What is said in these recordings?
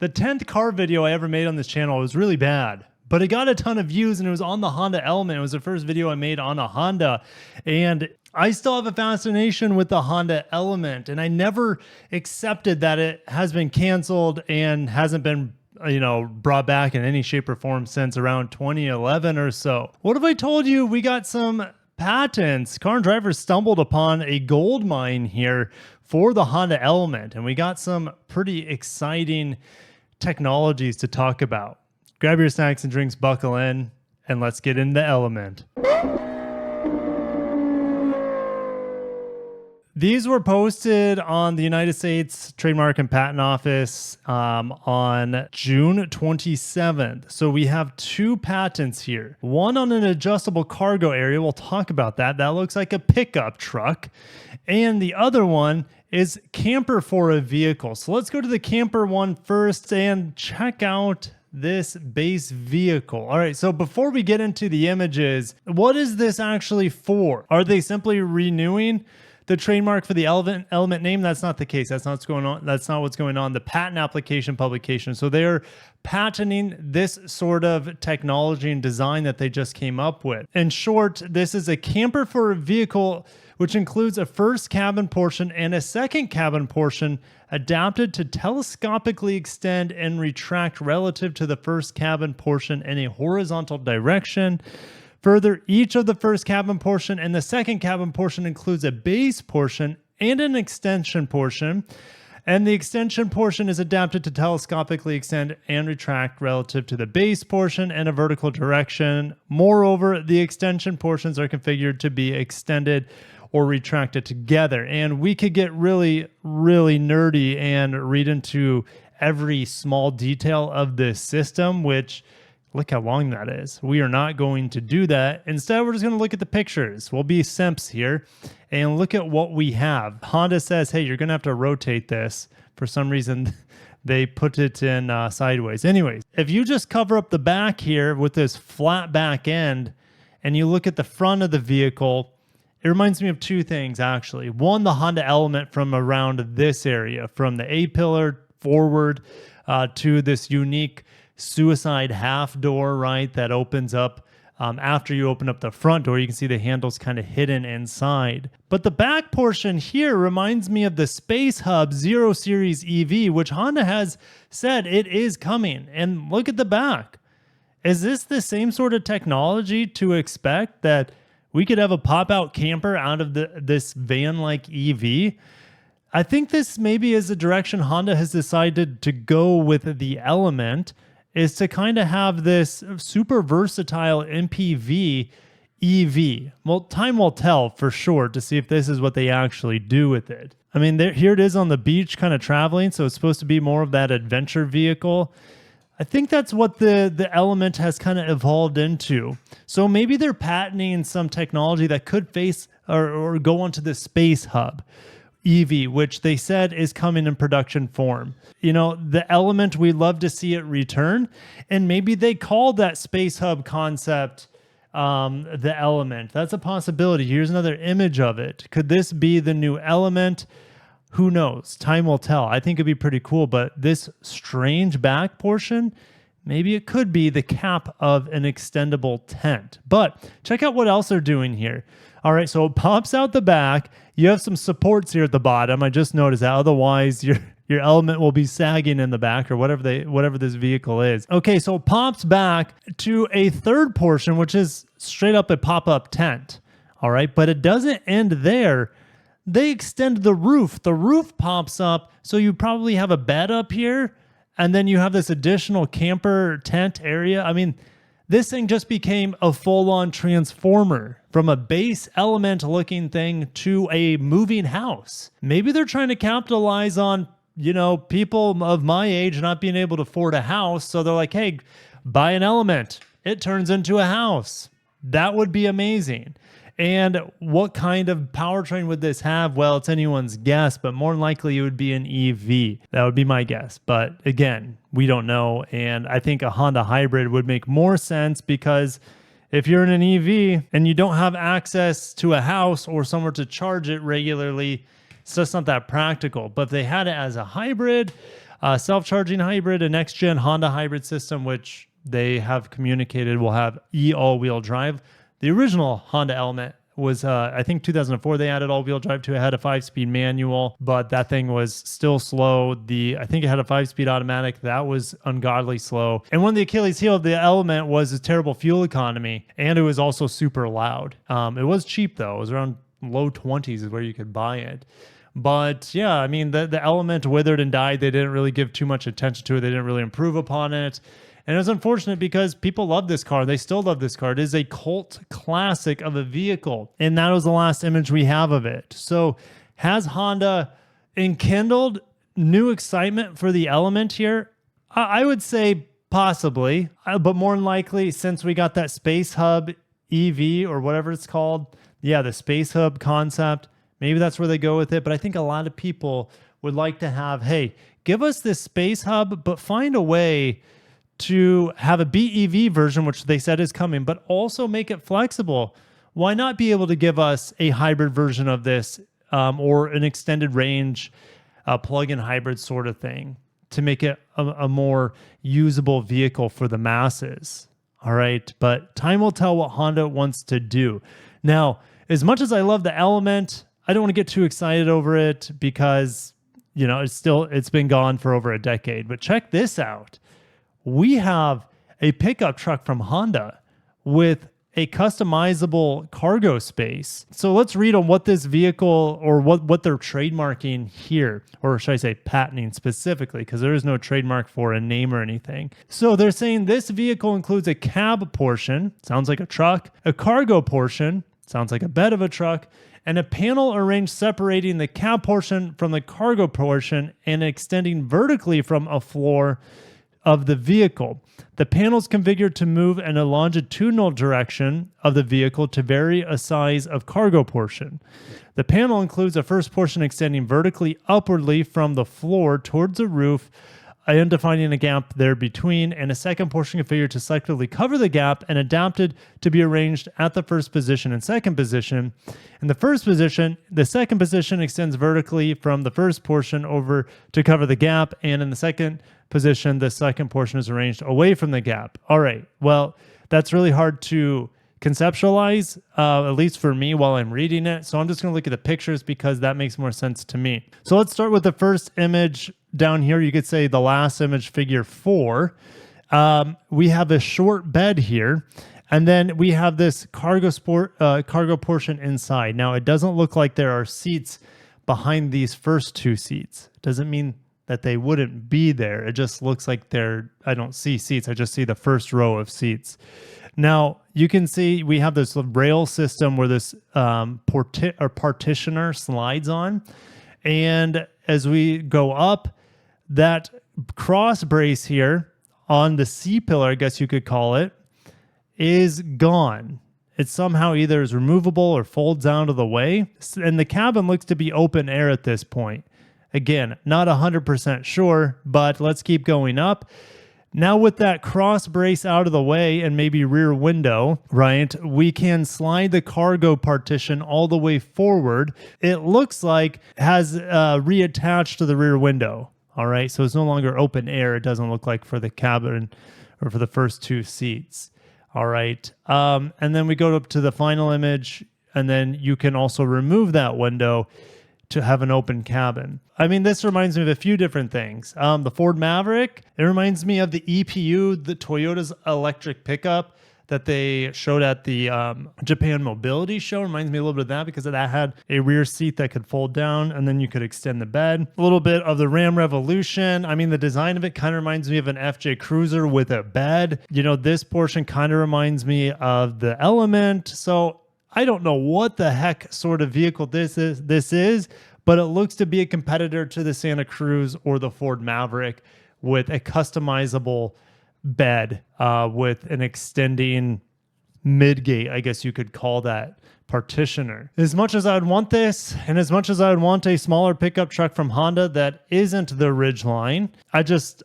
The 10th car video I ever made on this channel was really bad, but it got a ton of views and it was on the Honda Element. It was the first video I made on a Honda, and I still have a fascination with the Honda Element, and I never accepted that it has been canceled and hasn't been brought back in any shape or form since around 2011 or so. What if I told you we got some patents? Car and Driver stumbled upon a gold mine here for the Honda Element, and we got some pretty exciting technologies to talk about. Grab your snacks and drinks, buckle in, and let's get in the Element. These were posted on the United States Trademark and Patent Office on June 27th. So we have two patents here. One on an adjustable cargo area. We'll talk about that. That looks like a pickup truck. And the other one is camper for a vehicle. So let's go to the camper one first and check out this base vehicle. All right, so before we get into the images, what is this actually for? Are they simply renewing the trademark for the Element name? That's not the case. That's not what's going on. That's not what's going on. The patent application publication. So they're patenting this sort of technology and design that they just came up with. In short, this is a camper for a vehicle, which includes a first cabin portion and a second cabin portion adapted to telescopically extend and retract relative to the first cabin portion in a horizontal direction. Further, each of the first cabin portion and the second cabin portion includes a base portion and an extension portion, and the extension portion is adapted to telescopically extend and retract relative to the base portion in a vertical direction. Moreover, the extension portions are configured to be extended or retracted together. And we could get really, really nerdy and read into every small detail of this system, which look how long that is. We are not going to do that. Instead, we're just going to look at the pictures. We'll be simps here and look at what we have. Honda says, hey, you're going to have to rotate this. For some reason, they put it in sideways. Anyways, if you just cover up the back here with this flat back end and you look at the front of the vehicle, it reminds me of two things, actually. One, the Honda Element from around this area, from the A-pillar forward to this unique suicide half door, right, that opens up after you open up the front door. You can see the handles kind of hidden inside. But the back portion here reminds me of the Space Hub Zero Series EV, which Honda has said it is coming. And look at the back. Is this the same sort of technology to expect, that we could have a pop-out camper out of this van-like EV? I think this maybe is the direction Honda has decided to go with the Element, is to kind of have this super versatile MPV EV. Well, time will tell for sure to see if this is what they actually do with it. I mean, here it is on the beach kind of traveling, so it's supposed to be more of that adventure vehicle. I think that's what the Element has kind of evolved into. So maybe they're patenting some technology that could face or go onto the Space Hub EV, which they said is coming in production form. You know, the Element, we love to see it return, and maybe they call that Space Hub concept the Element. That's a possibility. Here's another image of it. Could this be the new Element? Who knows? Time will tell. I think it'd be pretty cool, but this strange back portion, maybe it could be the cap of an extendable tent. But check out what else they're doing here. All right, so it pops out the back. You have some supports here at the bottom. I just noticed that. Otherwise, your Element will be sagging in the back, or whatever this vehicle is. Okay, so it pops back to a third portion, which is straight up a pop-up tent. All right, but it doesn't end there. They extend the roof. The roof pops up, so you probably have a bed up here, and then you have this additional camper tent area. I mean, this thing just became a full-on transformer, from a base Element looking thing to a moving house. Maybe they're trying to capitalize on, people of my age not being able to afford a house. So they're like, hey, buy an Element. It turns into a house. That would be amazing. And what kind of powertrain would this have? Well, it's anyone's guess, but more than likely it would be an EV. That would be my guess. But again, we don't know. And I think a Honda hybrid would make more sense, because if you're in an EV and you don't have access to a house or somewhere to charge it regularly, it's just not that practical. But if they had it as a hybrid, Self-charging hybrid, a next-gen Honda hybrid system, which they have communicated will have all-wheel drive. The original Honda Element was, I think 2004, they added all-wheel drive to it. It had a 5-speed manual, but that thing was still slow. I think it had a 5-speed automatic. That was ungodly slow. And one of the Achilles heel of the Element was its terrible fuel economy, and it was also super loud. It was cheap, though. It was around low 20s is where you could buy it. But yeah, I mean, the Element withered and died. They didn't really give too much attention to it. They didn't really improve upon it. And it was unfortunate because people love this car. They still love this car. It is a cult classic of a vehicle. And that was the last image we have of it. So has Honda enkindled new excitement for the Element here? I would say possibly, but more than likely, since we got that Space Hub EV or whatever it's called, yeah, the Space Hub concept, maybe that's where they go with it. But I think a lot of people would like to have, hey, give us this Space Hub, but find a way to have a BEV version, which they said is coming, but also make it flexible. Why not be able to give us a hybrid version of this or an extended range plug-in hybrid sort of thing to make it a more usable vehicle for the masses? All right, but time will tell what Honda wants to do. Now, as much as I love the Element, I don't want to get too excited over it because, you know, it's been gone for over a decade. But check this out. We have a pickup truck from Honda with a customizable cargo space. So let's read on what this vehicle or what they're trademarking here, or should I say patenting specifically, because there is no trademark for a name or anything. So they're saying this vehicle includes a cab portion, sounds like a truck, a cargo portion, sounds like a bed of a truck, and a panel arranged separating the cab portion from the cargo portion and extending vertically from a floor of the vehicle. The panel is configured to move in a longitudinal direction of the vehicle to vary a size of cargo portion. The panel includes a first portion extending vertically upwardly from the floor towards the roof and defining a gap there between, and a second portion configured to selectively cover the gap and adapted to be arranged at the first position and second position. In the first position, the second position extends vertically from the first portion over to cover the gap, and in the second position, the second portion is arranged away from the gap. All right, well, that's really hard to conceptualize, at least for me while I'm reading it. So I'm just going to look at the pictures because that makes more sense to me. So let's start with the first image down here. You could say the last image, figure 4. We have a short bed here, and then we have this cargo portion inside. Now, it doesn't look like there are seats behind these first two seats. It doesn't mean that they wouldn't be there. It just looks like I don't see seats. I just see the first row of seats. Now, you can see we have this rail system where this partitioner slides on. And as we go up, that cross brace here on the C-pillar, I guess you could call it, is gone. It somehow either is removable or folds out of the way. And the cabin looks to be open air at this point. Again, not 100% sure, but let's keep going up. Now with that cross brace out of the way and maybe rear window, right, we can slide the cargo partition all the way forward. It looks like it has reattached to the rear window. All right, so it's no longer open air. It doesn't look like for the cabin or for the first two seats. All right, and then we go up to the final image, and then you can also remove that window to have an open cabin. I mean, this reminds me of a few different things. The Ford Maverick, it reminds me of the EPU, the Toyota's electric pickup that they showed at the Japan Mobility Show. Reminds me a little bit of that because that had a rear seat that could fold down and then you could extend the bed. A little bit of the Ram Revolution. I mean, the design of it kind of reminds me of an FJ Cruiser with a bed. You know, this portion kind of reminds me of the Element. So I don't know what the heck sort of vehicle this is, but it looks to be a competitor to the Santa Cruz or the Ford Maverick with a customizable bed with an extending midgate, I guess you could call that, partitioner. As much as I would want this, and as much as I would want a smaller pickup truck from Honda that isn't the Ridgeline, I just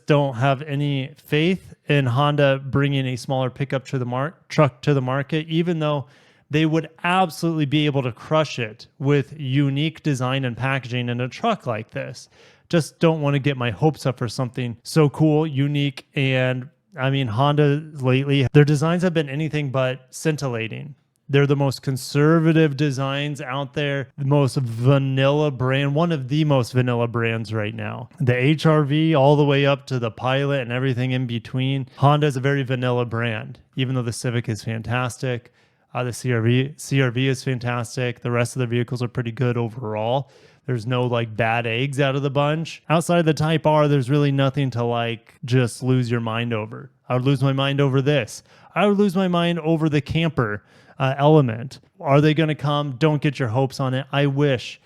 don't have any faith in Honda bringing a smaller pickup to the truck to the market, even though they would absolutely be able to crush it with unique design and packaging in a truck like this. just don't want to get my hopes up for something so cool, unique, and I mean, Honda lately, their designs have been anything but scintillating. They're the most conservative designs out there, the most vanilla brand, one of the most vanilla brands right now. The HR-V all the way up to the Pilot and everything in between. Honda is a very vanilla brand, even though the Civic is fantastic. The CR-V is fantastic. The rest of the vehicles are pretty good overall. There's no like bad eggs out of the bunch. Outside of the Type R, there's really nothing to like just lose your mind over. I would lose my mind over this. I would lose my mind over the camper Element. Are they going to come? Don't get your hopes on it. I wish.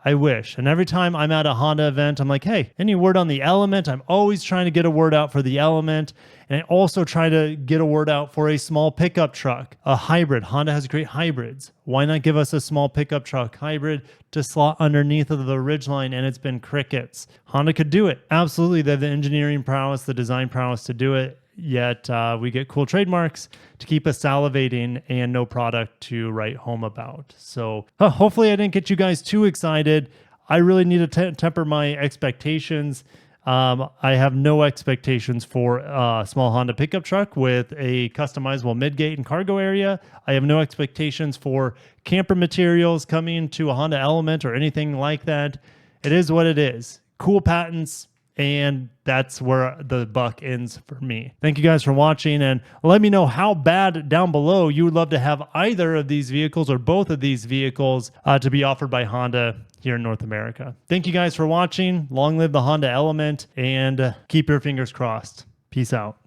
And every time I'm at a Honda event, I'm like, hey, any word on the Element? I'm always trying to get a word out for the Element. And I also try to get a word out for a small pickup truck, a hybrid. Honda has great hybrids. Why not give us a small pickup truck hybrid to slot underneath of the Ridgeline? And it's been crickets. Honda could do it. Absolutely. They have the engineering prowess, the design prowess to do it. Yet we get cool trademarks to keep us salivating and no product to write home about. So hopefully I didn't get you guys too excited. I really need to temper my expectations. I have no expectations for a small Honda pickup truck with a customizable midgate and cargo area. I have no expectations for camper materials coming to a Honda Element or anything like that. It is what it is. Cool patents. And that's where the buck ends for me. Thank you guys for watching, and let me know how bad down below you would love to have either of these vehicles or both of these vehicles to be offered by Honda here in North America. Thank you guys for watching. Long live the Honda Element, and keep your fingers crossed. Peace out.